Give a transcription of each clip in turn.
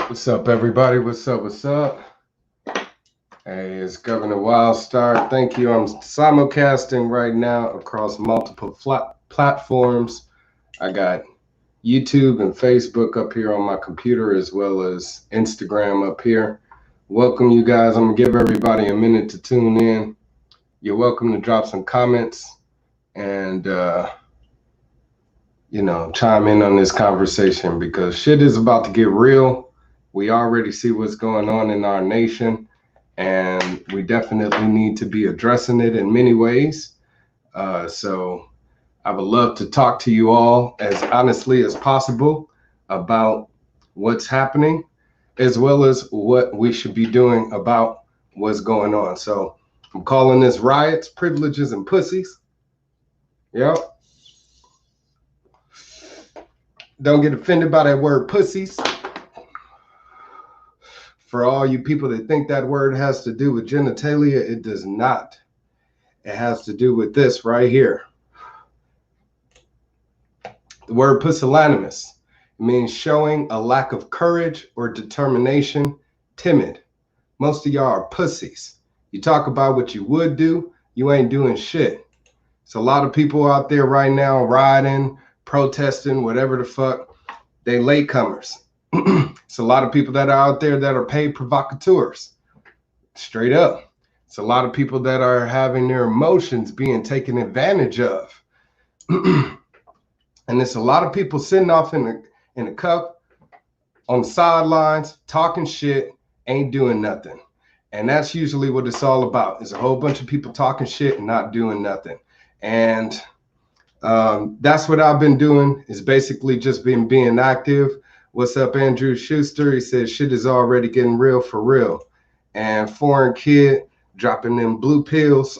What's up, everybody? What's up? What's up? Hey, it's Governor Wildstar. Thank you. I'm simulcasting right now across multiple platforms. I got YouTube and Facebook up here on my computer, as well as Instagram up here. Welcome, you guys. I'm going to give everybody a minute to tune in. You're welcome to drop some comments and, chime in on this conversation because shit is about to get real. We already see what's going on in our nation, and we definitely need to be addressing it in many ways. So I would love to talk to you all as honestly as possible about what's happening, as well as what we should be doing about what's going on. So I'm calling this Riots, Privileges, and Pussies. Yep. Don't get offended by that word pussies. For all you people that think that word has to do with genitalia, it does not. It has to do with this right here. The word pusillanimous means showing a lack of courage or determination, timid. Most of y'all are pussies. You talk about what you would do, you ain't doing shit. So a lot of people out there right now rioting, protesting, whatever the fuck, they latecomers. It's a lot of people that are out there that are paid provocateurs, straight up. It's a lot of people that are having their emotions being taken advantage of. And it's a lot of people sitting off in a cup on the sidelines, talking shit, ain't doing nothing. And that's usually what it's all about, is a whole bunch of people talking shit and not doing nothing. And that's what I've been doing, is basically just being active. What's up, Andrew Schuster? He says shit is already getting real for real. And Foreign Kid dropping them blue pills.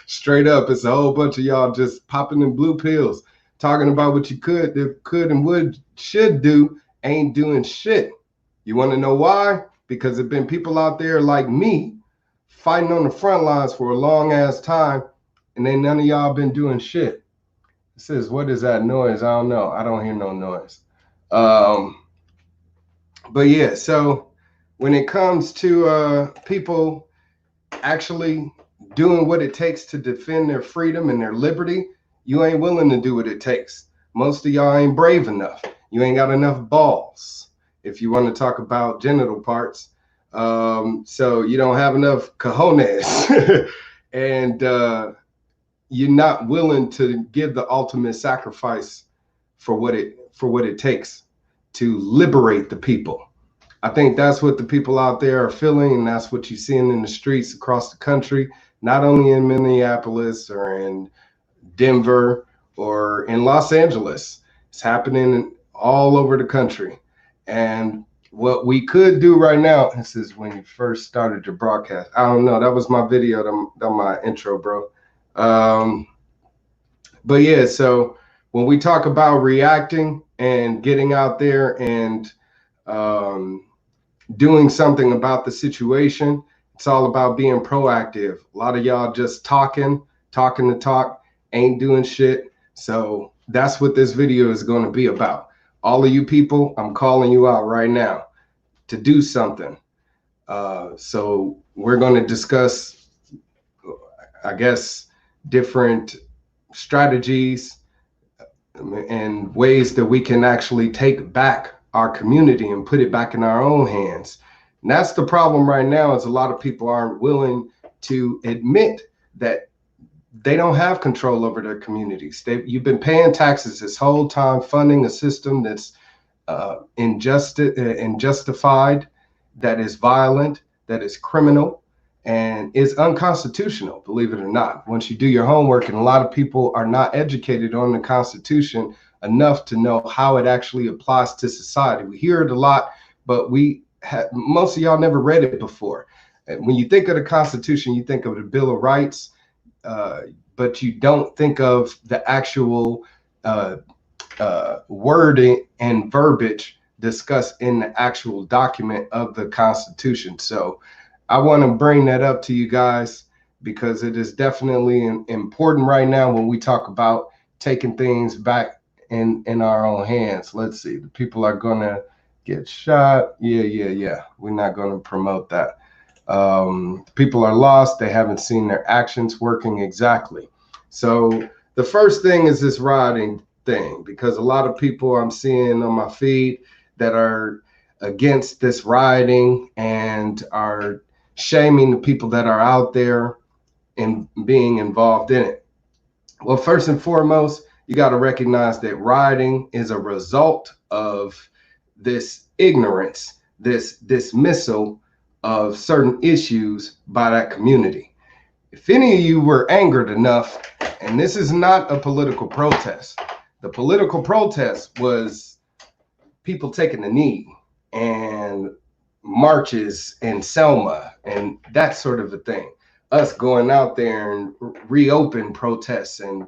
Straight up, it's a whole bunch of y'all just popping them blue pills, talking about what you could and should do, ain't doing shit. You want to know why? Because there have been people out there like me fighting on the front lines for a long ass time, and then none of y'all been doing shit. It says, what is that noise? I don't know. I don't hear no noise. But yeah, so when it comes to people actually doing what it takes to defend their freedom and their liberty, you ain't willing to do what it takes. Most of y'all ain't brave enough. You ain't got enough balls, if you want to talk about genital parts. So you don't have enough cojones. And you're not willing to give the ultimate sacrifice for what it takes to liberate the people. I think that's what the people out there are feeling, and that's what you're seeing in the streets across the country, not only in Minneapolis or in Denver or in Los Angeles. It's happening all over the country. And what we could do right now, this is when you first started your broadcast. I don't know, that was my video, that my intro, bro. But yeah, so when we talk about reacting and getting out there and doing something about the situation, it's all about being proactive. A lot of y'all just talking the talk, ain't doing shit. So that's what this video is going to be about. All of you people, I'm calling you out right now to do something. So we're going to discuss, I guess, different strategies and ways that we can actually take back our community and put it back in our own hands. And that's the problem right now, is a lot of people aren't willing to admit that they don't have control over their communities. You've been paying taxes this whole time, funding a system that's unjustified, that is violent, that is criminal, and is unconstitutional, believe it or not. Once you do your homework, and a lot of people are not educated on the Constitution enough to know how it actually applies to society. We hear it a lot, but most of y'all never read it before. And when you think of the Constitution, you think of the Bill of Rights, but you don't think of the actual wording and verbiage discussed in the actual document of the Constitution. So I want to bring that up to you guys, because it is definitely important right now when we talk about taking things back in our own hands. Let's see, the people are gonna get shot. Yeah. We're not going to promote that. People are lost. They haven't seen their actions working exactly. So the first thing is this rioting thing, because a lot of people I'm seeing on my feed that are against this rioting and are shaming the people that are out there and being involved in it. Well, first and foremost, you got to recognize that rioting is a result of this ignorance, this dismissal of certain issues by that community. If any of you were angered enough, and this is not a political protest, the political protest was people taking the knee and marches in Selma and that sort of a thing. Us going out there and reopen protests and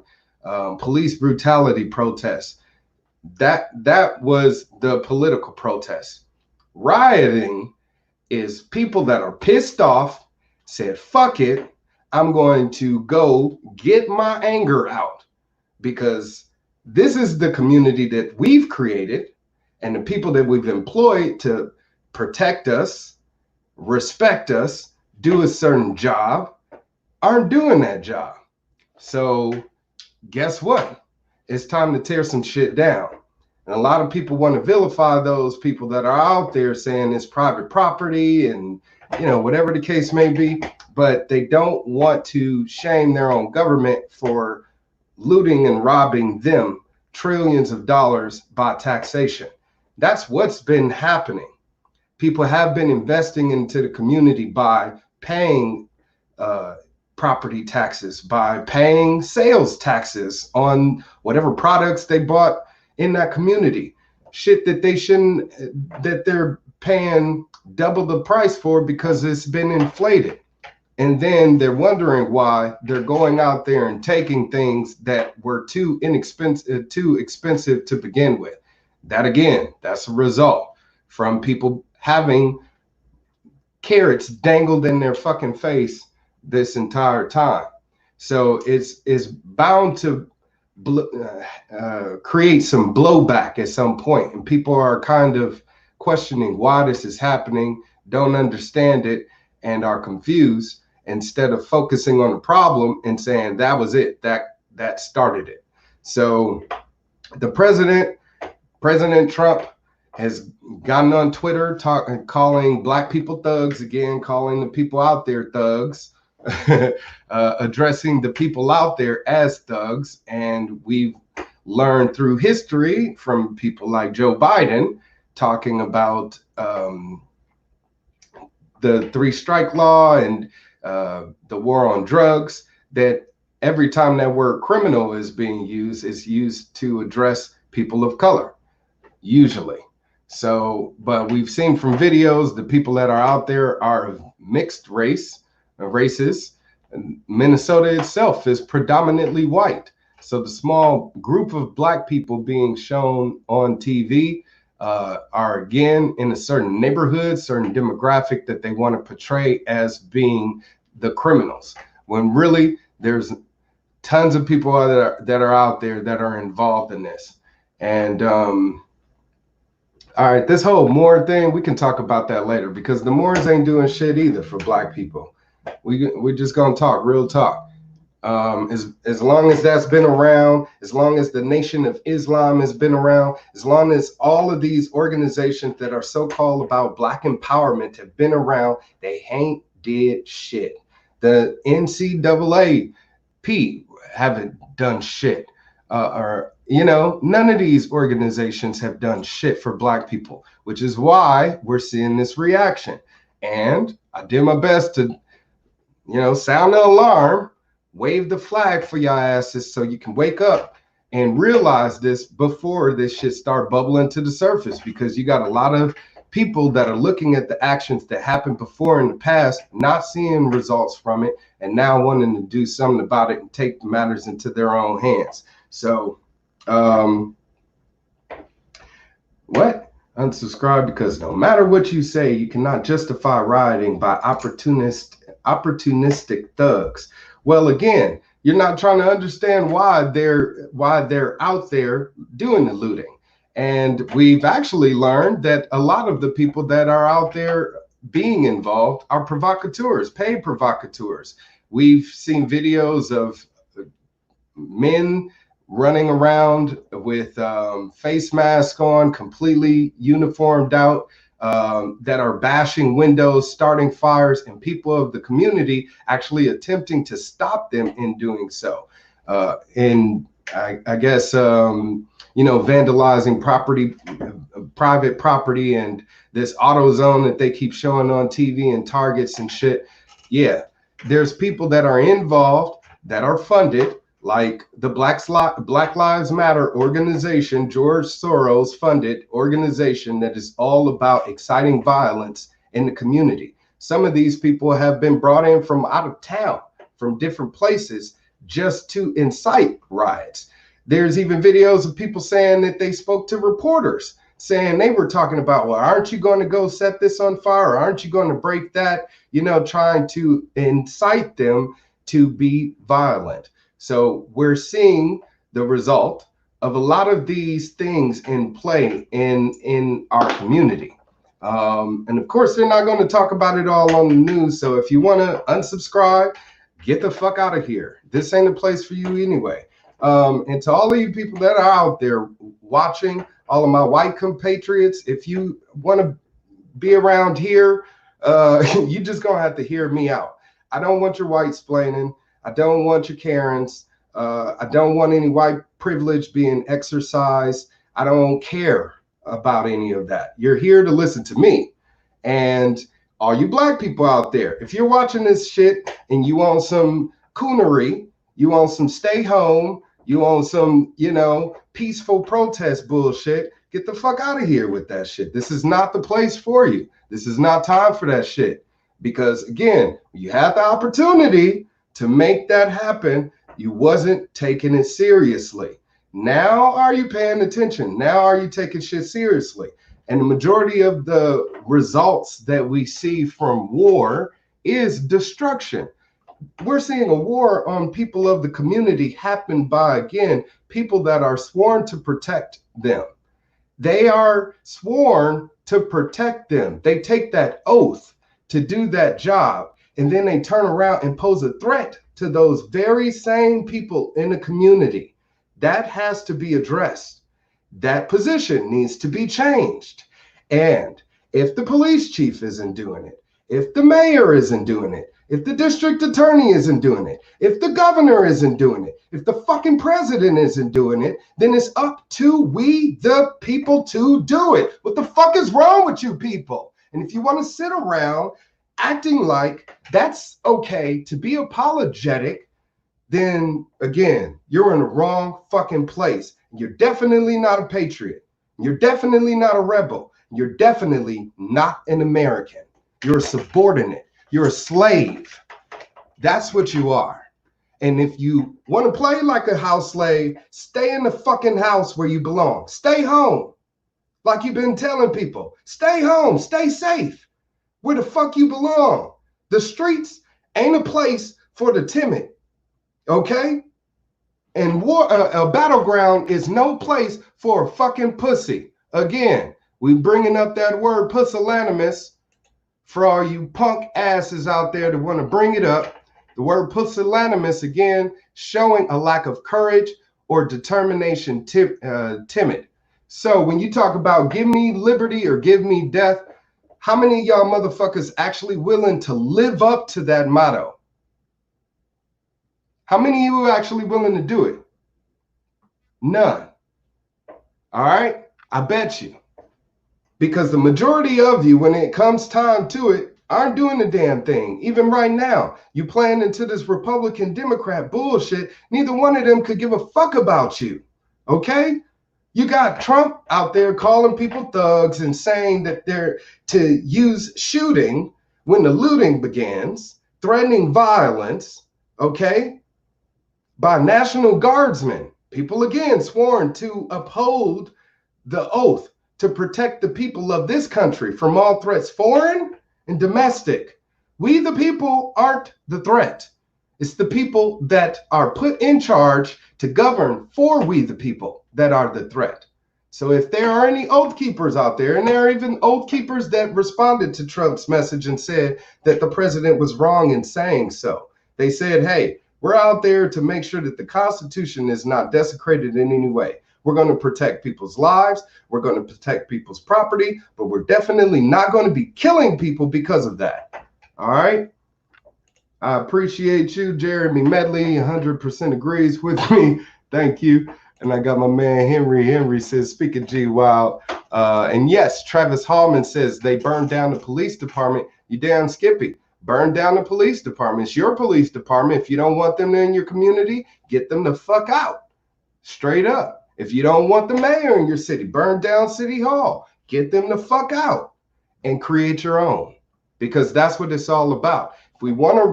police brutality protests. That was the political protest. Rioting is people that are pissed off, said, fuck it, I'm going to go get my anger out, because this is the community that we've created and the people that we've employed to protect us, respect us, do a certain job, aren't doing that job. So guess what? It's time to tear some shit down. And a lot of people want to vilify those people that are out there saying it's private property and, you know, whatever the case may be, but they don't want to shame their own government for looting and robbing them trillions of dollars by taxation. That's what's been happening. People have been investing into the community by paying property taxes, by paying sales taxes on whatever products they bought in that community. Shit that they shouldn't, that they're paying double the price for because it's been inflated. And then they're wondering why they're going out there and taking things that were too expensive to begin with. That again, that's a result from people having carrots dangled in their fucking face this entire time. So it's bound to create some blowback at some point, and people are kind of questioning why this is happening, don't understand it, and are confused, instead of focusing on the problem and saying that was it, that started it. So the President Trump has gotten on Twitter calling black people thugs again, calling the people out there thugs, addressing the people out there as thugs. And we've learned through history from people like Joe Biden talking about the 3-strike law and the war on drugs, that every time that word criminal is being used, is used to address people of color, usually. So, but we've seen from videos, the people that are out there are of mixed races. Minnesota itself is predominantly white. So the small group of black people being shown on TV are again in a certain neighborhood, certain demographic that they want to portray as being the criminals, when really there's tons of people that are out there that are involved in this. And all right, this whole Moor thing, we can talk about that later, because the Moors ain't doing shit either for black people. We're just gonna talk real talk. As long as that's been around, as long as the Nation of Islam has been around, as long as all of these organizations that are so-called about black empowerment have been around, they ain't did shit. The NCAAP haven't done shit. None of these organizations have done shit for black people, which is why we're seeing this reaction. And I did my best to, sound the alarm, wave the flag for y'all asses so you can wake up and realize this before this shit start bubbling to the surface, because you got a lot of people that are looking at the actions that happened before in the past, not seeing results from it, and now wanting to do something about it and take matters into their own hands. So, what? Unsubscribe, because no matter what you say, you cannot justify rioting by opportunistic thugs. Well, again, you're not trying to understand why they're out there doing the looting. And we've actually learned that a lot of the people that are out there being involved are provocateurs, paid provocateurs. We've seen videos of men running around with face masks on, completely uniformed out, that are bashing windows, starting fires, and people of the community actually attempting to stop them in doing so. And I guess, vandalizing property, private property, and this auto zone that they keep showing on TV and Targets and shit. Yeah, there's people that are involved that are funded, like the Black Lives Matter organization, George Soros funded organization that is all about exciting violence in the community. Some of these people have been brought in from out of town, from different places, just to incite riots. There's even videos of people saying that they spoke to reporters, saying they were talking about, well, aren't you going to go set this on fire? Or aren't you going to break that? Trying to incite them to be violent. So we're seeing the result of a lot of these things in play in our community. And of course, they're not going to talk about it all on the news. So if you want to unsubscribe, get the fuck out of here. This ain't a place for you anyway. And to all of you people that are out there watching, all of my white compatriots, if you want to be around here, you just going to have to hear me out. I don't want your white splaining. I don't want your Karens. I don't want any white privilege being exercised. I don't care about any of that. You're here to listen to me. And all you black people out there, if you're watching this shit and you want some coonery, you want some stay home, you want some, peaceful protest bullshit, get the fuck out of here with that shit. This is not the place for you. This is not time for that shit. Because again, you had the opportunity to make that happen, you wasn't taking it seriously. Now are you paying attention? Now are you taking shit seriously? And the majority of the results that we see from war is destruction. We're seeing a war on people of the community happen by, again, people that are sworn to protect them. They are sworn to protect them. They take that oath to do that job. And then they turn around and pose a threat to those very same people in the community. That has to be addressed. That position needs to be changed. And if the police chief isn't doing it, if the mayor isn't doing it, if the district attorney isn't doing it, if the governor isn't doing it, if the fucking president isn't doing it, then it's up to we, the people, to do it. What the fuck is wrong with you people? And if you want to sit around acting like that's okay to be apologetic, then again, you're in the wrong fucking place. You're definitely not a patriot. You're definitely not a rebel. You're definitely not an American. You're a subordinate. You're a slave. That's what you are. And if you want to play like a house slave, stay in the fucking house where you belong. Stay home. Like you've been telling people. Stay home. Stay safe. Where the fuck you belong. The streets ain't a place for the timid, okay? And war, a battleground is no place for a fucking pussy. Again, we bringing up that word pusillanimous for all you punk asses out there that want to bring it up. The word pusillanimous, again, showing a lack of courage or determination, timid. So when you talk about give me liberty or give me death, how many of y'all motherfuckers actually willing to live up to that motto? How many of you are actually willing to do it? None. All right? I bet you. Because the majority of you, when it comes time to it, aren't doing the damn thing. Even right now, you playing into this Republican Democrat bullshit. Neither one of them could give a fuck about you. Okay? You got Trump out there calling people thugs and saying that they're to use shooting when the looting begins, threatening violence, okay, by National Guardsmen. People, again, sworn to uphold the oath to protect the people of this country from all threats, foreign and domestic. We, the people, aren't the threat. It's the people that are put in charge to govern for we, the people, that are the threat. So if there are any oath keepers out there, and there are even oath keepers that responded to Trump's message and said that the president was wrong in saying so. They said, hey, we're out there to make sure that the Constitution is not desecrated in any way. We're going to protect people's lives. We're going to protect people's property, but we're definitely not going to be killing people because of that. All right. I appreciate you. Jeremy Medley 100% agrees with me. Thank you. And I got my man Henry. Henry says, speak of G Wild. And yes, Travis Hallman says they burned down the police department. You damn Skippy. Burn down the police department. It's your police department. If you don't want them in your community, get them the fuck out. Straight up. If you don't want the mayor in your city, burn down City Hall. Get them the fuck out and create your own. Because that's what it's all about. If we want to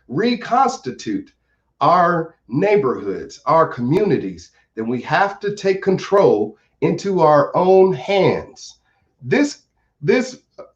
reconstitute our neighborhoods, our communities, then we have to take control into our own hands. This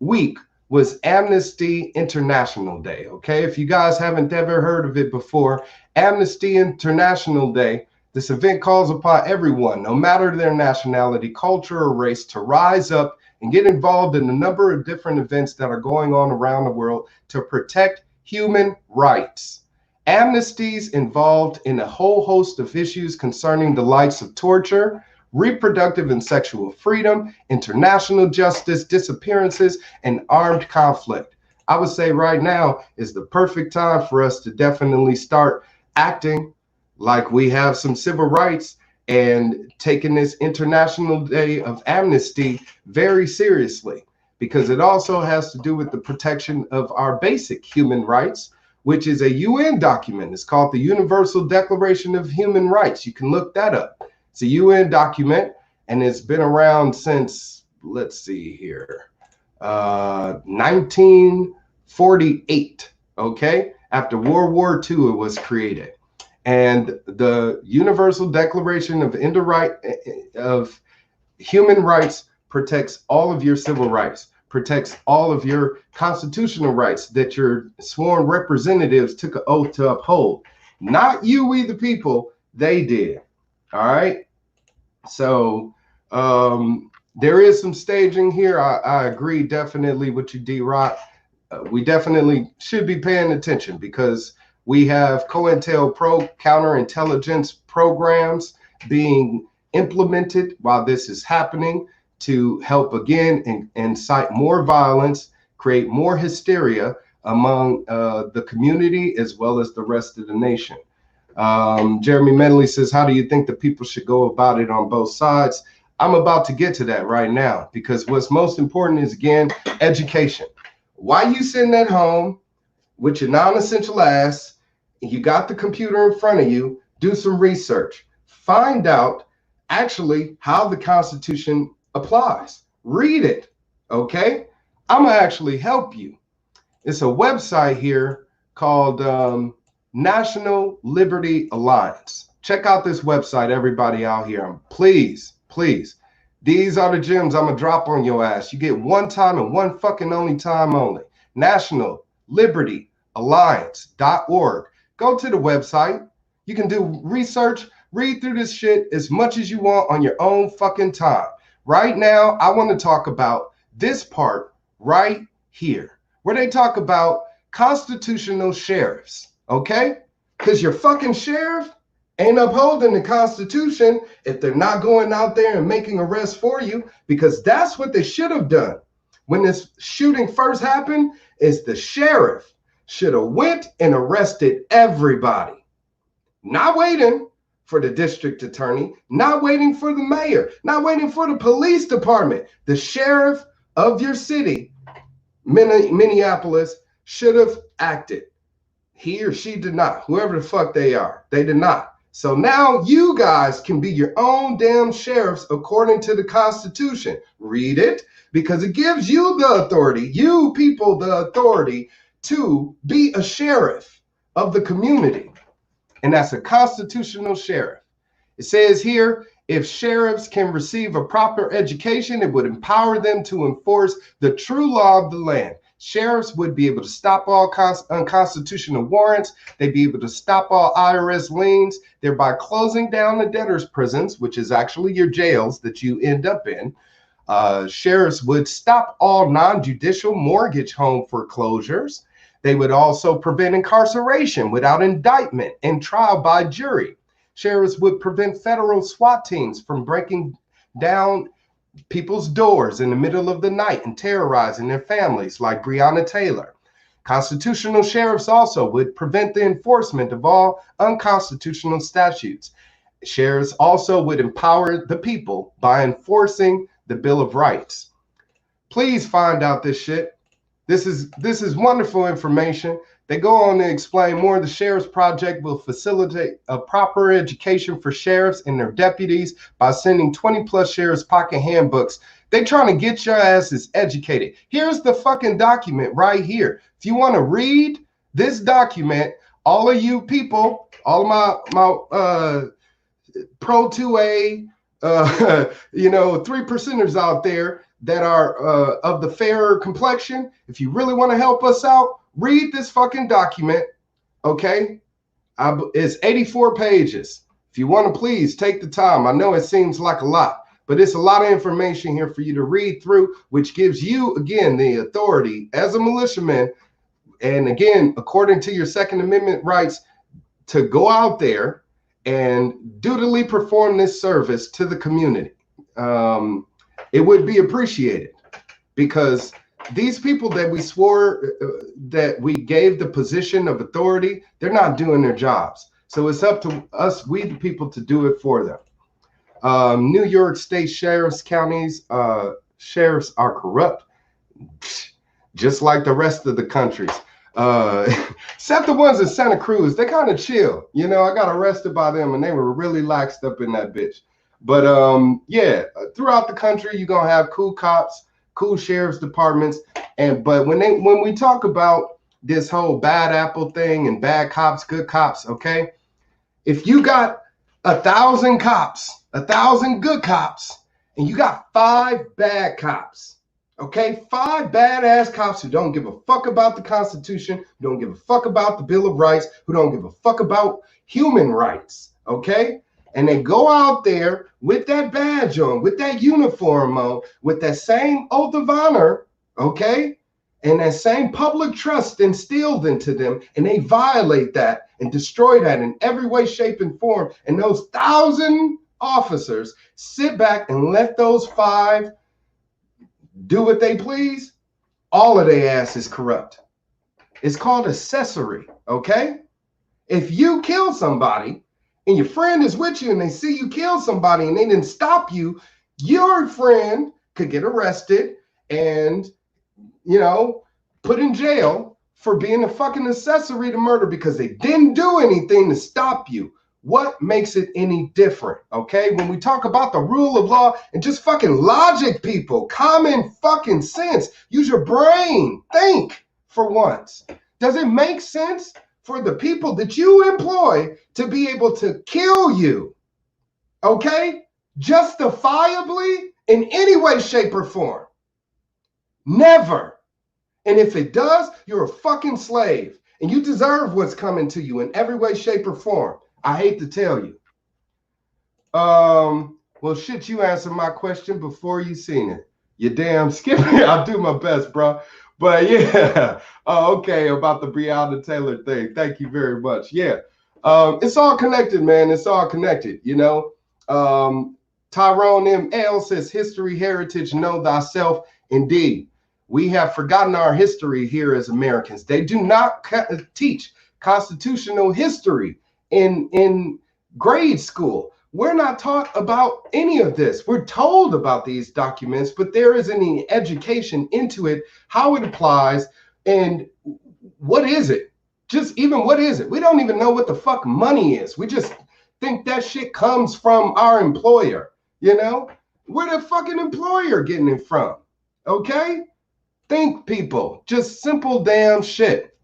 week was Amnesty International Day, okay? If you guys haven't ever heard of it before, Amnesty International Day, this event calls upon everyone, no matter their nationality, culture, or race, to rise up and get involved in a number of different events that are going on around the world to protect human rights. Amnesty's involved in a whole host of issues concerning the likes of torture, reproductive and sexual freedom, international justice, disappearances, and armed conflict. I would say right now is the perfect time for us to definitely start acting like we have some civil rights and taking this International Day of Amnesty very seriously, because it also has to do with the protection of our basic human rights, which is a UN document. It's called the Universal Declaration of Human Rights. You can look that up. It's a UN document, and it's been around since, let's see here, 1948, okay? After World War II, it was created. And the Universal Declaration of Human Rights protects all of your civil rights, protects all of your constitutional rights that your sworn representatives took an oath to uphold. Not you, we the people, they did. All right. So there is some staging here. I agree definitely with you, D-Rock. We definitely should be paying attention because we have COINTELPRO counterintelligence programs being implemented while this is happening to help again incite more violence, create more hysteria among the community as well as the rest of the nation. Jeremy Medley says, how do you think the people should go about it on both sides? I'm about to get to that right now, because what's most important is, again, education. Why you sitting at home with your non-essential ass, you got the computer in front of you, do some research. Find out actually how the Constitution applies. Read it, okay? I'm going to actually help you. It's a website here called National Liberty Alliance. Check out this website, everybody out here. Please, please. These are the gems I'm going to drop on your ass. You get one time and one fucking only time only. National Liberty Alliance.org. Go to the website. You can do research, read through this shit as much as you want on your own fucking time. Right now, I want to talk about this part right here, where they talk about constitutional sheriffs, okay? Because your fucking sheriff ain't upholding the Constitution if they're not going out there and making arrests for you, because that's what they should have done. When this shooting first happened, is the sheriff should have went and arrested everybody. Not waiting for the district attorney, not waiting for the mayor, not waiting for the police department. The sheriff of your city, Minneapolis, should have acted. He or she did not. Whoever the fuck they are, they did not. So now you guys can be your own damn sheriffs according to the Constitution. Read it, because it gives you the authority, you people the authority to be a sheriff of the community. And that's a constitutional sheriff. It says here, if sheriffs can receive a proper education, it would empower them to enforce the true law of the land. Sheriffs would be able to stop all unconstitutional warrants. They'd be able to stop all IRS liens, thereby closing down the debtors' prisons, which is actually your jails that you end up in. Sheriffs would stop all non-judicial mortgage home foreclosures. They would also prevent incarceration without indictment and trial by jury. Sheriffs would prevent federal SWAT teams from breaking down people's doors in the middle of the night and terrorizing their families like Breonna Taylor. Constitutional sheriffs also would prevent the enforcement of all unconstitutional statutes. Sheriffs also would empower the people by enforcing the Bill of Rights. Please find out this shit. This is wonderful information. They go on to explain more. The Sheriff's Project will facilitate a proper education for sheriffs and their deputies by sending 20+ sheriff's pocket handbooks. They trying to get your asses educated. Here's the fucking document right here. If you want to read this document, all of you people, all of my Pro 2A, you know, 3%ers out there that are of the fairer complexion, if you really want to help us out, read this fucking document, okay? It's 84 pages. If you want to please take the time. I know it seems like a lot, but it's a lot of information here for you to read through, which gives you, again, the authority as a militiaman, and again, according to your Second Amendment rights, to go out there and dutifully perform this service to the community. It would be appreciated, because these people that we swore that we gave the position of authority, they're not doing their jobs. So it's up to us, we the people, to do it for them. New York State sheriffs, counties, sheriffs are corrupt, just like the rest of the countries. Except the ones in Santa Cruz, they kind of chill. You know, I got arrested by them and they were really laxed up in that bitch. But yeah, throughout the country, you're gonna have cool cops, cool sheriff's departments. But when we talk about this whole bad apple thing and bad cops, good cops, okay? If you got 1,000 cops, 1,000 good cops, and you got 5 bad cops, okay? 5 badass cops who don't give a fuck about the Constitution, who don't give a fuck about the Bill of Rights, who don't give a fuck about human rights, okay? And they go out there with that badge on, with that uniform on, with that same oath of honor, okay? And that same public trust instilled into them, and they violate that and destroy that in every way, shape, and form. And those 1,000 officers sit back and let those 5 do what they please. All of their ass is corrupt. It's called accessory, okay? If you kill somebody, and your friend is with you and they see you kill somebody and they didn't stop you, your friend could get arrested and, you know, put in jail for being a fucking accessory to murder because they didn't do anything to stop you. What makes it any different, okay? When we talk about the rule of law and just fucking logic, people, common fucking sense, use your brain, think for once. Does it make sense for the people that you employ to be able to kill you, okay? Justifiably in any way, shape, or form? Never. And if it does, you're a fucking slave and you deserve what's coming to you in every way, shape, or form. I hate to tell you. Well, shit, you answered my question before you seen it. You damn skippy. I'll do my best, bro. But yeah, okay, about the Breonna Taylor thing. Thank you very much. Yeah, it's all connected, man. It's all connected, you know. Tyrone M.L. says, history, heritage, know thyself. Indeed, we have forgotten our history here as Americans. They do not teach constitutional history in grade school. We're not taught about any of this. We're told about these documents, but there isn't any education into it, how it applies, and what is it? Just even what is it? We don't even know what the fuck money is. We just think that shit comes from our employer, you know? Where the fucking employer getting it from? Okay? Think, people. Just simple damn shit.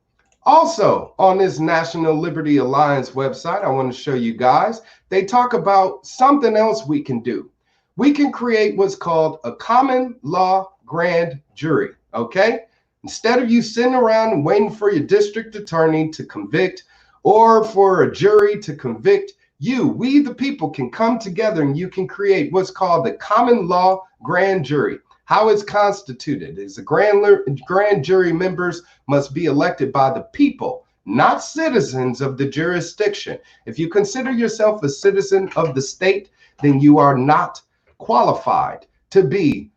Also, on this National Liberty Alliance website, I want to show you guys, they talk about something else we can do. We can create what's called a common law grand jury, okay? Instead of you sitting around and waiting for your district attorney to convict or for a jury to convict you, we the people can come together and you can create what's called the common law grand jury. How it's constituted is the grand jury members must be elected by the people, not citizens of the jurisdiction. If you consider yourself a citizen of the state, then you are not qualified to be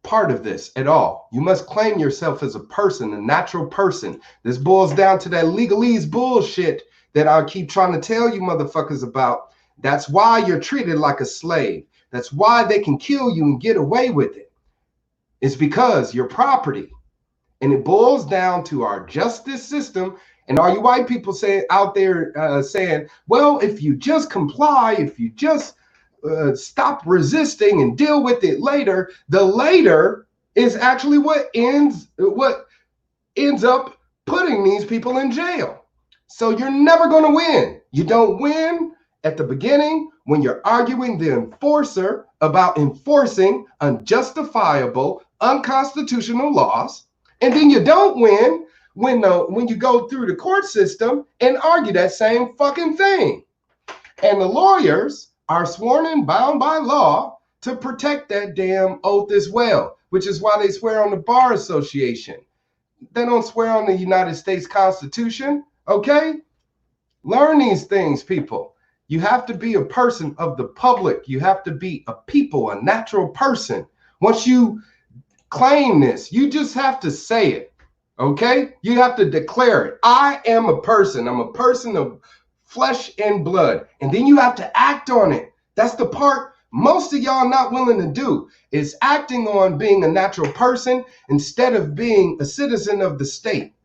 part of this at all. You must claim yourself as a person, a natural person. This boils down to that legalese bullshit that I keep trying to tell you motherfuckers about. That's why you're treated like a slave. That's why they can kill you and get away with it. It's because you're property. And it boils down to our justice system. And all you white people out there saying, well, if you just comply, if you just stop resisting and deal with it later, the later is actually what ends up putting these people in jail. So you're never going to win. You don't win at the beginning when you're arguing the enforcer about enforcing unjustifiable, unconstitutional laws. And then you don't win when you go through the court system and argue that same fucking thing. And the lawyers are sworn and bound by law to protect that damn oath as well, which is why they swear on the Bar Association. They don't swear on the United States Constitution, okay? Learn these things, people. You have to be a person of the public. You have to be a people, a natural person. Once you claim this, you just have to say it, okay? You have to declare it. I am a person. I'm a person of flesh and blood. And then you have to act on it. That's the part most of y'all not willing to do, is acting on being a natural person instead of being a citizen of the state.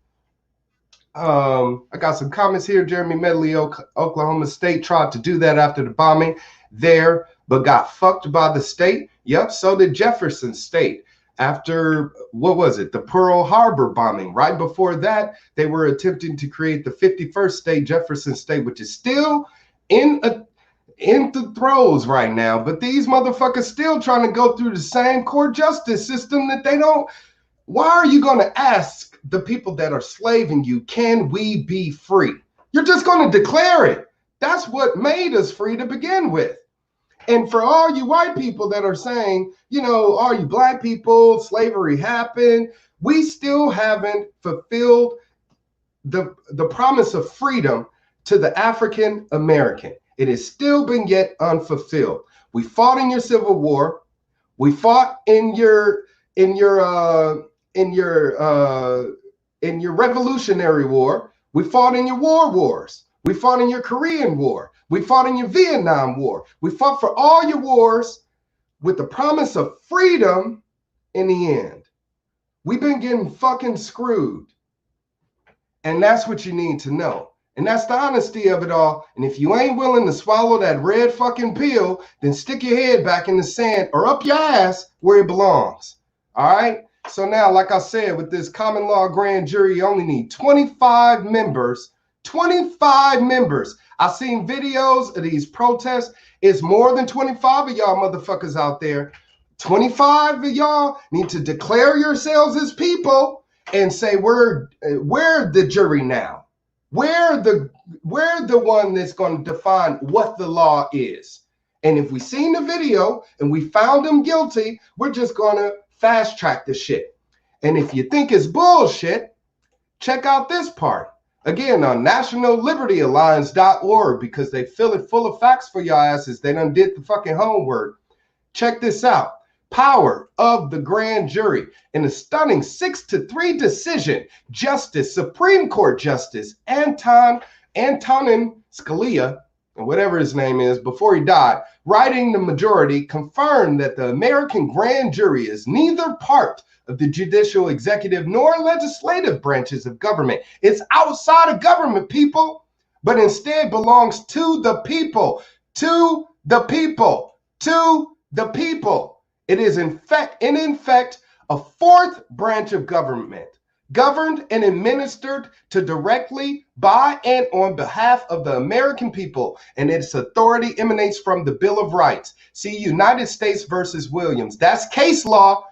I got some comments here. Jeremy Medley, Oklahoma State tried to do that after the bombing there, but got fucked by the state. Yep, so did Jefferson State. After, what was it, the Pearl Harbor bombing. Right before that, they were attempting to create the 51st state, Jefferson State, which is still in the throes right now. But these motherfuckers still trying to go through the same court justice system that they don't. Why are you going to ask the people that are slaving you, can we be free? You're just going to declare it. That's what made us free to begin with. And for all you white people that are saying, you know, all you black people, slavery happened, we still haven't fulfilled the promise of freedom to the African American. It has still been yet unfulfilled. We fought in your Civil War. We fought in your Revolutionary War. We fought in your wars. We fought in your Korean War. We fought in your Vietnam War. We fought for all your wars with the promise of freedom in the end. We've been getting fucking screwed. And that's what you need to know. And that's the honesty of it all. And if you ain't willing to swallow that red fucking pill, then stick your head back in the sand or up your ass where it belongs. All right? So now, like I said, with this common law grand jury, you only need 25 members. 25 members. I've seen videos of these protests. It's more than 25 of y'all motherfuckers out there. 25 of y'all need to declare yourselves as people and say, we're the jury now. We're the one that's going to define what the law is. And if we seen the video and we found them guilty, we're just going to fast track the shit. And if you think it's bullshit, check out this part. Again, on nationallibertyalliance.org, because they fill it full of facts for y'all asses. They done did the fucking homework. Check this out. Power of the grand jury. In a stunning 6-3 decision, Supreme Court Justice Antonin Scalia, or whatever his name is, before he died, writing the majority, confirmed that the American grand jury is neither part of the judicial, executive, nor legislative branches of government. It's outside of government, people, but instead belongs to the people, to the people, to the people. It is in fact a fourth branch of government, governed and administered to directly by and on behalf of the American people, and its authority emanates from the Bill of Rights. See United States versus Williams. That's case law.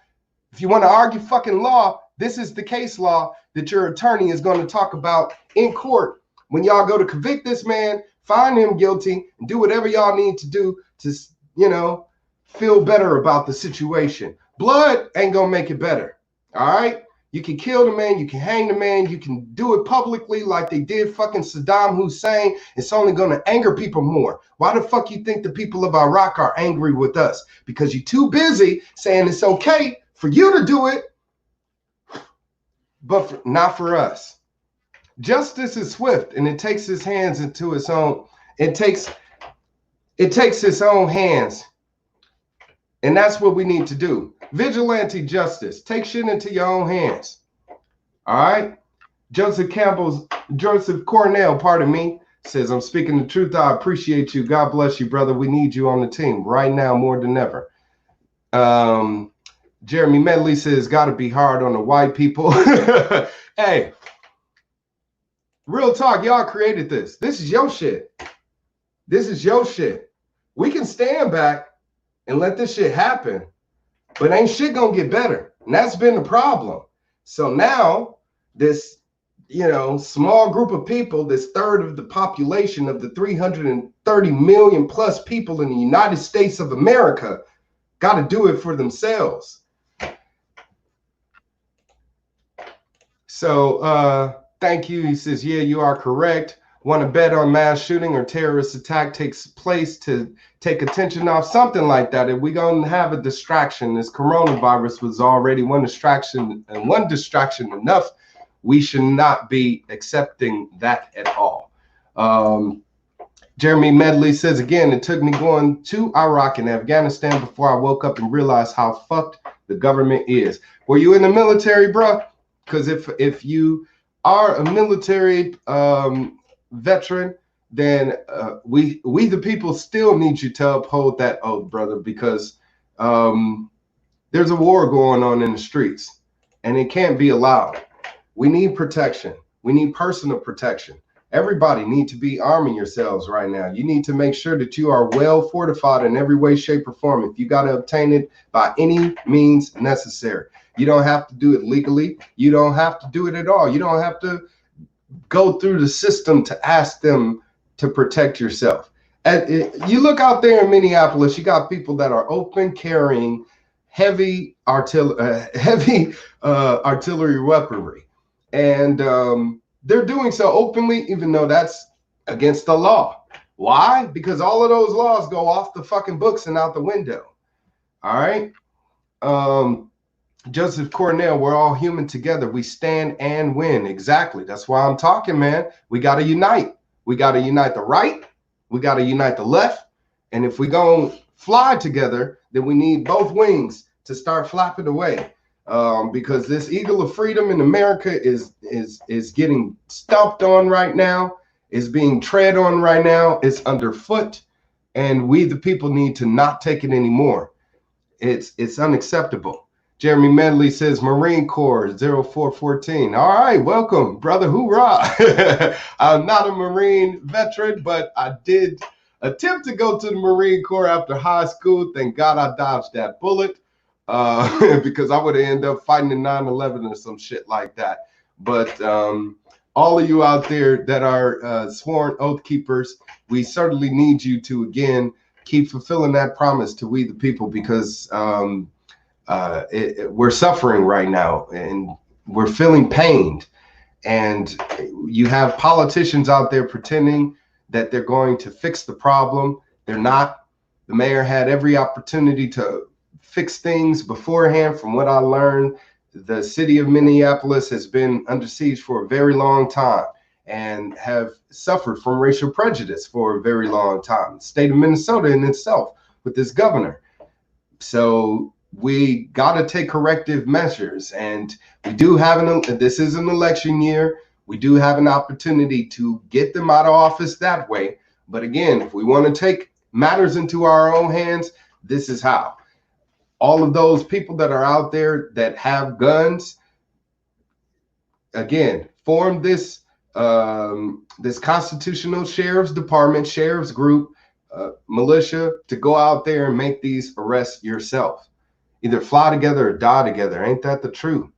If you want to argue fucking law, This is the case law that your attorney is going to talk about in court when y'all go to convict this man, find him guilty, and do whatever y'all need to do to, you know, feel better about the situation. Blood ain't going to make it better. All right? You can kill the man, you can hang the man, you can do it publicly like they did fucking Saddam Hussein. It's only going to anger people more. Why the fuck you think the people of Iraq are angry with us? Because you're too busy saying it's okay for you to do it, but not for us. Justice is swift, and it takes its hands into its own. It takes its own hands, and that's what we need to do. Vigilante justice. Take shit into your own hands. All right. Joseph Cornell, pardon me, says, I'm speaking the truth. I appreciate you. God bless you, brother. We need you on the team right now more than ever. Jeremy Medley says, got to be hard on the white people. Hey, real talk. Y'all created this. This is your shit. This is your shit. We can stand back and let this shit happen, but ain't shit gonna get better. And that's been the problem. So now this, you know, small group of people, this third of the population of the 330 million plus people in the United States of America, got to do it for themselves. So thank you. He says, yeah, you are correct. Want to bet on mass shooting or terrorist attack takes place to take attention off, something like that. If we're going to have a distraction, this coronavirus was already one distraction, and one distraction enough. We should not be accepting that at all. Jeremy Medley says, again, it took me going to Iraq and Afghanistan before I woke up and realized how fucked the government is. Were you in the military, bro? Because if you are a military veteran, then we the people still need you to uphold that oath, brother, because there's a war going on in the streets, and it can't be allowed. We need protection. We need personal protection. Everybody need to be arming yourselves right now. You need to make sure that you are well fortified in every way, shape, or form. If you got to obtain it by any means necessary. You don't have to do it legally. You don't have to do it at all. You don't have to go through the system to ask them to protect yourself. You look out there in Minneapolis, you got people that are open carrying heavy artillery weaponry. And they're doing so openly, even though that's against the law. Why? Because all of those laws go off the fucking books and out the window. All right. Joseph Cornell, we're all human together. We stand and win. Exactly. That's why I'm talking, man. We got to unite. We got to unite the right. We got to unite the left. And if we go fly together, then we need both wings to start flapping away. Because this eagle of freedom in America is getting stomped on right now, is being tread on right now, it's underfoot, and we the people need to not take it anymore. It's unacceptable. Jeremy Medley says Marine Corps 0414. All right, welcome, brother. Hoorah! I'm not a Marine veteran, but I did attempt to go to the Marine Corps after high school. Thank God I dodged that bullet. Because I would have ended up fighting in 9/11 or some shit like that. But all of you out there that are sworn oath keepers, we certainly need you to, again, keep fulfilling that promise to we the people, because we're suffering right now and we're feeling pained. And you have politicians out there pretending that they're going to fix the problem. They're not. The mayor had every opportunity to fix things beforehand. From what I learned, the city of Minneapolis has been under siege for a very long time and have suffered from racial prejudice for a very long time. The state of Minnesota in itself with this governor. So we got to take corrective measures, and we do have this is an election year. We do have an opportunity to get them out of office that way. But again, if we want to take matters into our own hands, this is how. All of those people that are out there that have guns, again, form this this constitutional sheriff's department, sheriff's group, militia, to go out there and make these arrests yourself. Either fly together or die together. Ain't that the truth?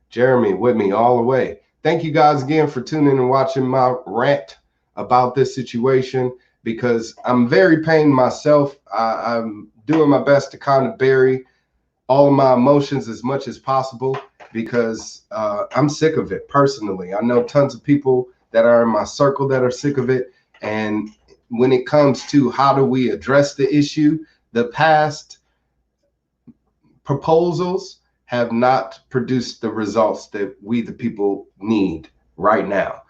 Jeremy with me all the way. Thank you guys again for tuning and watching my rant about this situation, because I'm very pained myself. I'm doing my best to kind of bury all of my emotions as much as possible, because I'm sick of it personally. I know tons of people that are in my circle that are sick of it. And when it comes to how do we address the issue, the past proposals have not produced the results that we, the people, need right now.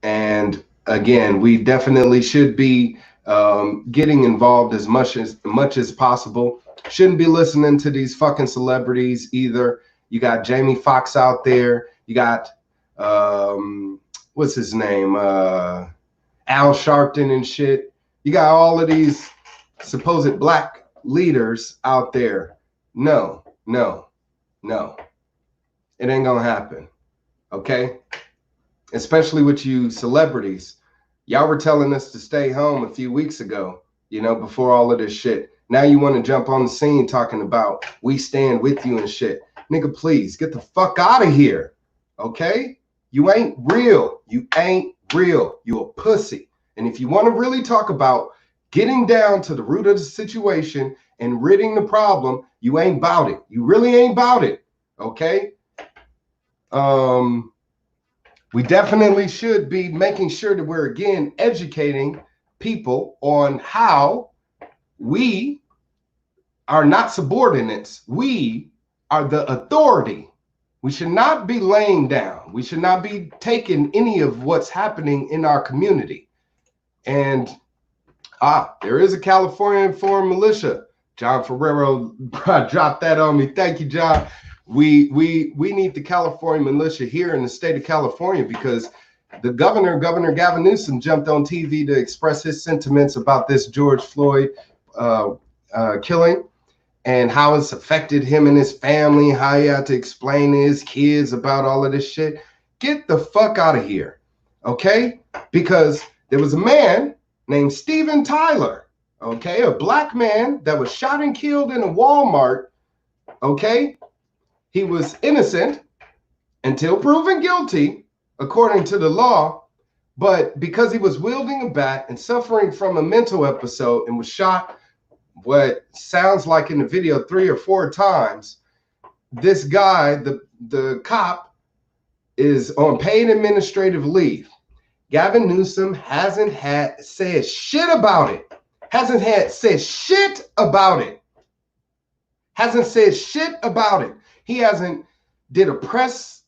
And again, we definitely should be getting involved as much as possible. Shouldn't be listening to these fucking celebrities either. You got Jamie Foxx out there. You got what's his name? Al Sharpton and shit. You got all of these supposed black leaders out there. No. It ain't gonna happen. Okay? Especially with you celebrities. Y'all were telling us to stay home a few weeks ago, before all of this shit. Now you want to jump on the scene talking about we stand with you and shit. Nigga, please get the fuck out of here. Okay? You ain't real. You ain't real. You a pussy. And if you want to really talk about getting down to the root of the situation and ridding the problem, you ain't about it. You really ain't about it. Okay? We definitely should be making sure that we're, again, educating people on how we are not subordinates. We are the authority. We should not be laying down. We should not be taking any of what's happening in our community. And there is a California foreign militia. John Ferrero dropped that on me. Thank you, John. We need the California militia here in the state of California, because the Governor Gavin Newsom, jumped on TV to express his sentiments about this George Floyd killing and how it's affected him and his family, how he had to explain to his kids about all of this shit. Get the fuck out of here, okay? Because there was a man named Steven Tyler, okay? A black man that was shot and killed in a Walmart, okay? He was innocent until proven guilty, according to the law, but because he was wielding a bat and suffering from a mental episode and was shot, what sounds like in the video 3 or 4 times, this guy, the cop, is on paid administrative leave. Gavin Newsom hasn't said shit about it. Hasn't said shit about it. He hasn't did a press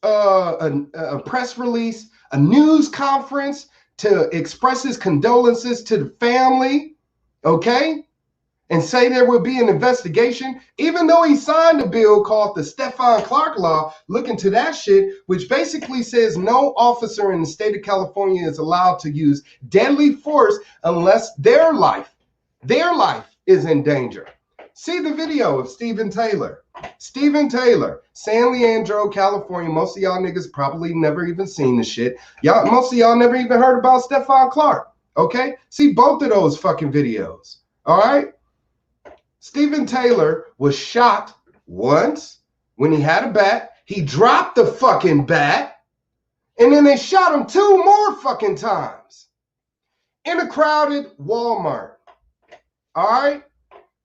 release, a news conference to express his condolences to the family, okay? And say there will be an investigation, even though he signed a bill called the Stephon Clark Law. Look into that shit, which basically says no officer in the state of California is allowed to use deadly force unless their life is in danger. See the video of Steven Taylor, San Leandro, California. Most of y'all niggas probably never even seen the shit. Most of y'all never even heard about Stephon Clark, okay? See both of those fucking videos, all right? Steven Taylor was shot once when he had a bat. He dropped the fucking bat, and then they shot him 2 more fucking times in a crowded Walmart, all right?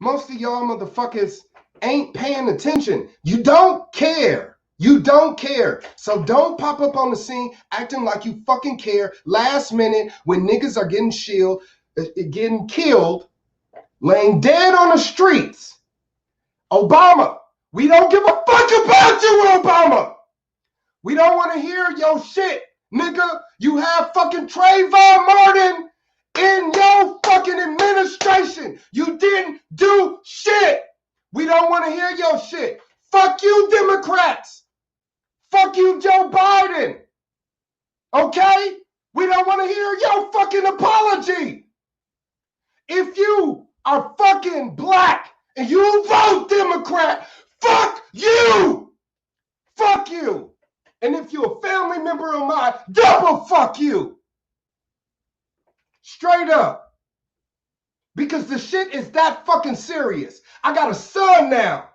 Most of y'all motherfuckers ain't paying attention. You don't care. So don't pop up on the scene acting like you fucking care last minute when niggas are getting killed, laying dead on the streets. Obama, we don't give a fuck about you, Obama. We don't want to hear your shit, nigga. You have fucking Trayvon Martin in your fucking administration. You didn't do shit. We don't want to hear your shit. Fuck you, Democrats. Fuck you, Joe Biden. Okay? We don't want to hear your fucking apology. If you are fucking black and you vote Democrat, fuck you. Fuck you. And if you're a family member of mine, double fuck you. Straight up. Because the shit is that fucking serious. I got a son now.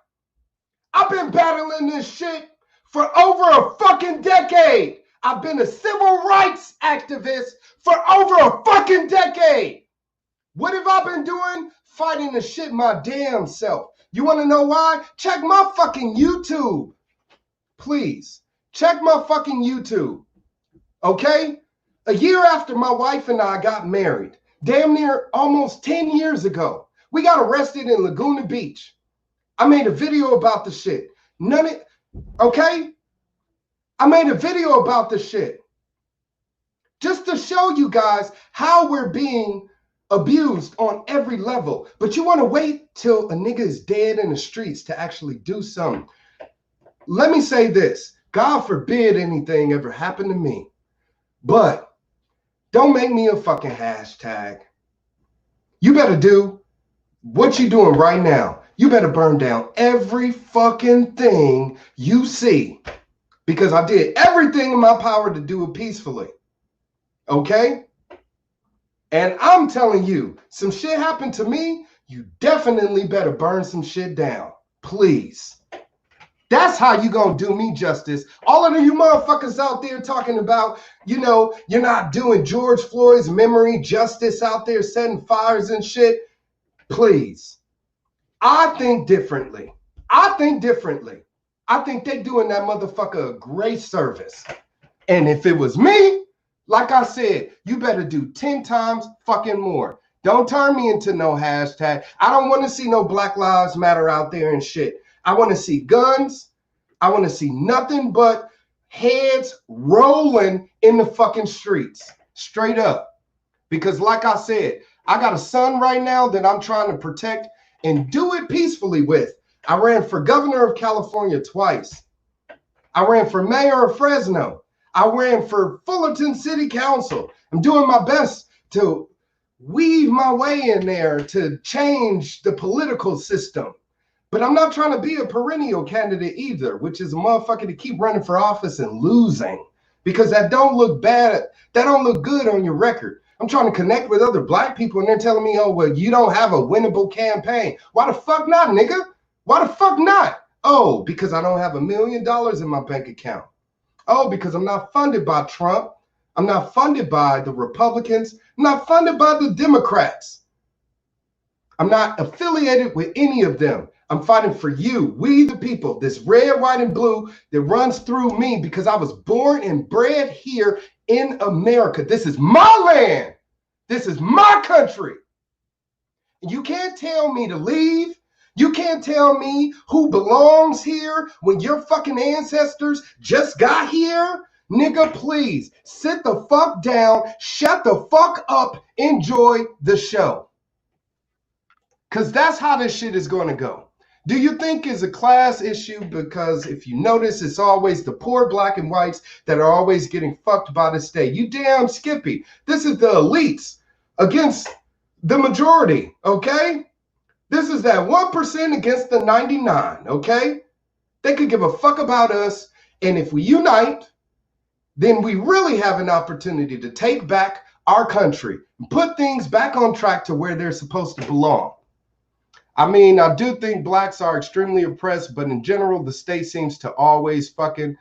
I've been battling this shit for over a fucking decade. I've been a civil rights activist for over a fucking decade. What have I been doing? Fighting the shit my damn self. You want to know why? Check my fucking YouTube. Please, check my fucking YouTube. Okay? A year after my wife and I got married, damn near almost 10 years ago, we got arrested in Laguna Beach. I made a video about the shit. Okay? I made a video about the shit. Just to show you guys how we're being abused on every level. But you want to wait till a nigga is dead in the streets to actually do something. Let me say this. God forbid anything ever happened to me. But don't make me a fucking hashtag. You better do what you doing right now. You better burn down every fucking thing you see. Because I did everything in my power to do it peacefully. Okay? And I'm telling you, some shit happened to me, you definitely better burn some shit down. Please. That's how you gonna do me justice. All of you motherfuckers out there talking about, you know, you're not doing George Floyd's memory justice out there setting fires and shit. Please. I think differently. I think they doing that motherfucker a great service. And if it was me, like I said, you better do 10 times fucking more. Don't turn me into no hashtag. I don't want to see no Black Lives Matter out there and shit. I want to see guns. I want to see nothing but heads rolling in the fucking streets. Straight up. Because like I said, I got a son right now that I'm trying to protect and do it peacefully with. I ran for governor of California twice. I ran for mayor of Fresno. I ran for Fullerton City Council. I'm doing my best to weave my way in there to change the political system. But I'm not trying to be a perennial candidate either, which is a motherfucker to keep running for office and losing. Because that don't look bad. That don't look good on your record. I'm trying to connect with other black people and they're telling me, oh, well, you don't have a winnable campaign. Why the fuck not, nigga? Why the fuck not? Oh, because I don't have $1 million in my bank account. Oh, because I'm not funded by Trump. I'm not funded by the Republicans. I'm not funded by the Democrats. I'm not affiliated with any of them. I'm fighting for you, we the people, this red, white, and blue that runs through me because I was born and bred here in America. This is my land. This is my country. You can't tell me to leave. You can't tell me who belongs here when your fucking ancestors just got here. Nigga, please sit the fuck down, shut the fuck up, enjoy the show. Because that's how this shit is going to go. Do you think it's a class issue? Because if you notice, it's always the poor black and whites that are always getting fucked by the state. You damn Skippy. This is the elites against the majority, okay? This is that 1% against the 99, okay? They could give a fuck about us. And if we unite, then we really have an opportunity to take back our country and put things back on track to where they're supposed to belong. I mean, I do think blacks are extremely oppressed, but in general, the state seems to always fuck the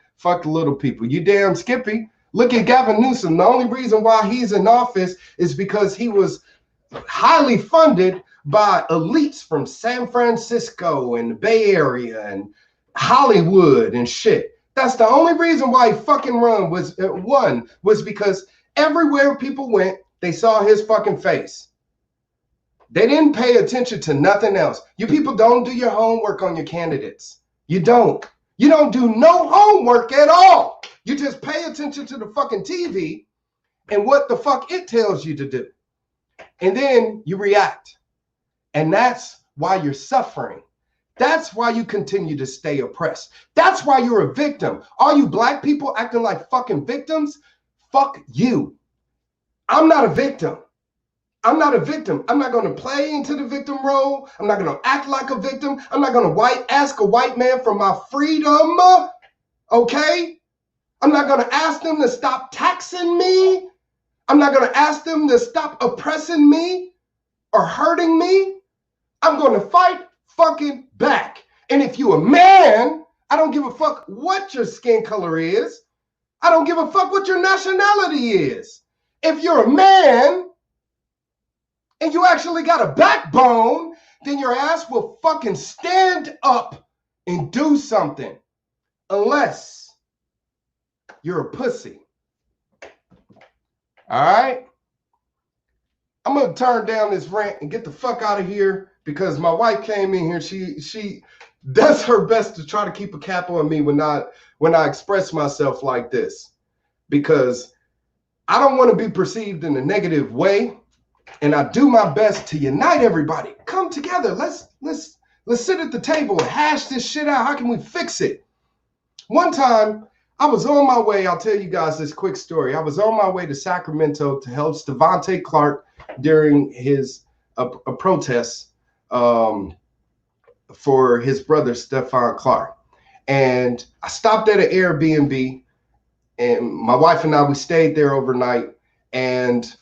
little people. You damn Skippy. Look at Gavin Newsom. The only reason why he's in office is because he was highly funded by elites from San Francisco and the Bay Area and Hollywood and shit. That's the only reason why he fucking won was because everywhere people went, they saw his fucking face. They didn't pay attention to nothing else. You people don't do your homework on your candidates. You don't. You don't do no homework at all. You just pay attention to the fucking TV and what the fuck it tells you to do. And then you react. And that's why you're suffering. That's why you continue to stay oppressed. That's why you're a victim. All you black people acting like fucking victims, fuck you. I'm not a victim. I'm not a victim. I'm not going to play into the victim role. I'm not going to act like a victim. I'm not going to ask a white man for my freedom. Okay? I'm not going to ask them to stop taxing me. I'm not going to ask them to stop oppressing me or hurting me. I'm going to fight fucking back. And if you're a man, I don't give a fuck what your skin color is. I don't give a fuck what your nationality is. If you're a man and you actually got a backbone, then your ass will fucking stand up and do something. Unless you're a pussy. All right? I'm going to turn down this rant and get the fuck out of here because my wife came in here. She does her best to try to keep a cap on me when I express myself like this, because I don't want to be perceived in a negative way, and I do my best to unite everybody. Come together. Let's sit at the table and hash this shit out. How can we fix it? One time, I was on my way. I'll tell you guys this quick story. I was on my way to Sacramento to help Devontae Clark during his a protest for his brother, Stephon Clark. And I stopped at an Airbnb, and my wife and I, we stayed there overnight. And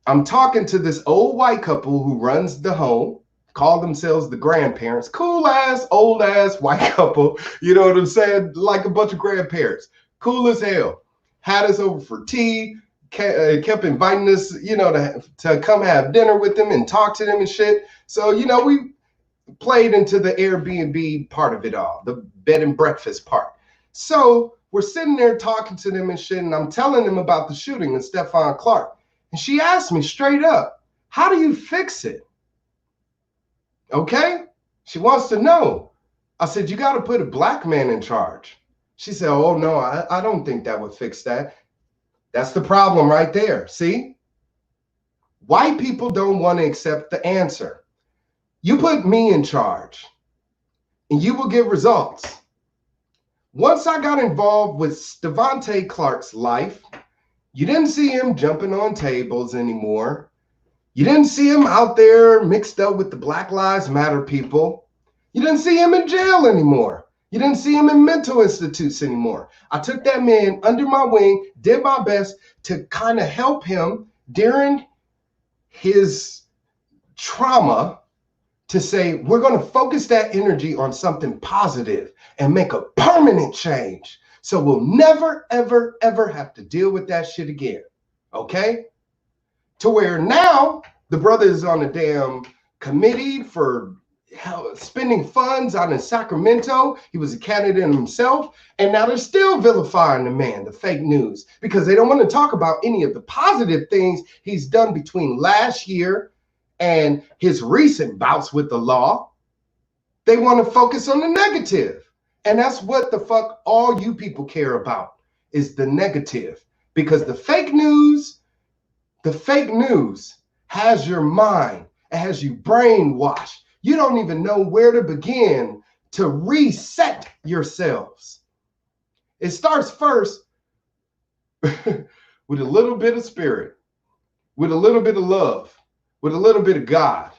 I'm talking to this old white couple who runs the home, call themselves the grandparents, cool ass, old ass white couple. You know what I'm saying? Like a bunch of grandparents. Cool as hell. Had us over for tea, kept inviting us, to come have dinner with them and talk to them and shit. So, we played into the Airbnb part of it all, the bed and breakfast part. So we're sitting there talking to them and shit, and I'm telling them about the shooting of Stephon Clark. And she asked me straight up, how do you fix it? Okay? She wants to know. I said, you got to put a black man in charge. She said, oh, no, I don't think that would fix that. That's the problem right there. See? White people don't want to accept the answer. You put me in charge, and you will get results. Once I got involved with Devontae Clark's life, you didn't see him jumping on tables anymore. You didn't see him out there mixed up with the Black Lives Matter people. You didn't see him in jail anymore. You didn't see him in mental institutes anymore. I took that man under my wing, did my best to kind of help him during his trauma, to say, we're going to focus that energy on something positive and make a permanent change. So we'll never, ever, ever have to deal with that shit again. Okay? To where now the brother is on a damn committee for spending funds out in Sacramento. He was a candidate himself. And now they're still vilifying the man, the fake news, because they don't want to talk about any of the positive things he's done between last year and his recent bouts with the law. They want to focus on the negative. And that's what the fuck all you people care about, is the negative. Because the fake news has your mind. It has you brainwashed. You don't even know where to begin to reset yourselves. It starts first with a little bit of spirit, with a little bit of love, with a little bit of God.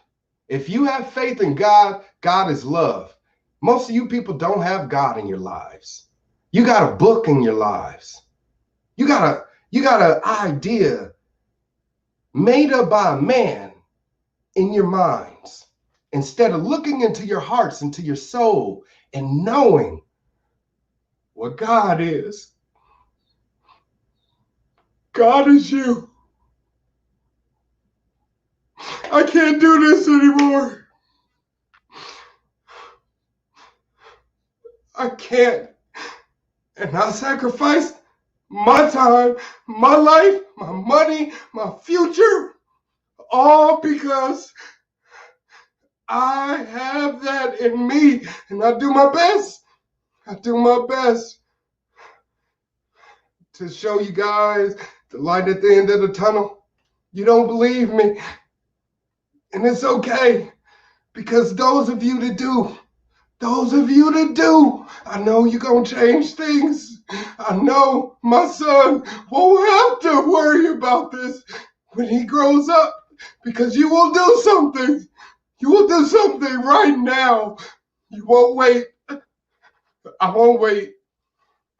If you have faith in God, God is love. Most of you people don't have God in your lives. You got a book in your lives. You got an idea made up by a man in your minds. Instead of looking into your hearts, into your soul, and knowing what God is. God is you. I can't do this anymore. I can't. And I sacrificed my time, my life, my money, my future, all because I have that in me. And I do my best. I do my best to show you guys the light at the end of the tunnel. You don't believe me. And it's okay, because those of you that do, I know you're going to change things. I know my son won't have to worry about this when he grows up, because you will do something. You will do something right now. You won't wait. I won't wait.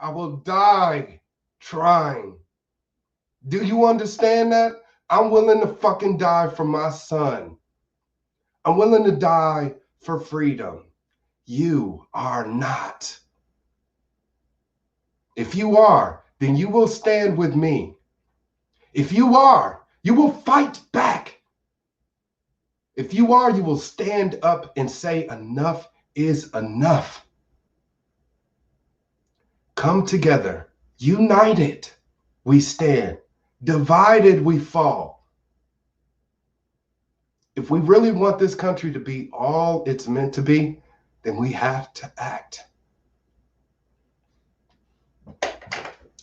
I will die trying. Do you understand that? I'm willing to fucking die for my son. I'm willing to die for freedom. You are not. If you are, then you will stand with me. If you are, you will fight back. If you are, you will stand up and say enough is enough. Come together, united we stand, divided we fall. If we really want this country to be all it's meant to be, then we have to act.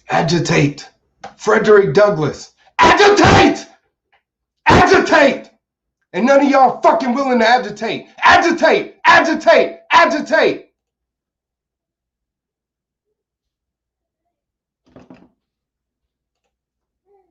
Agitate. Frederick Douglass. Agitate! Agitate! And none of y'all fucking willing to agitate. Agitate! Agitate! Agitate!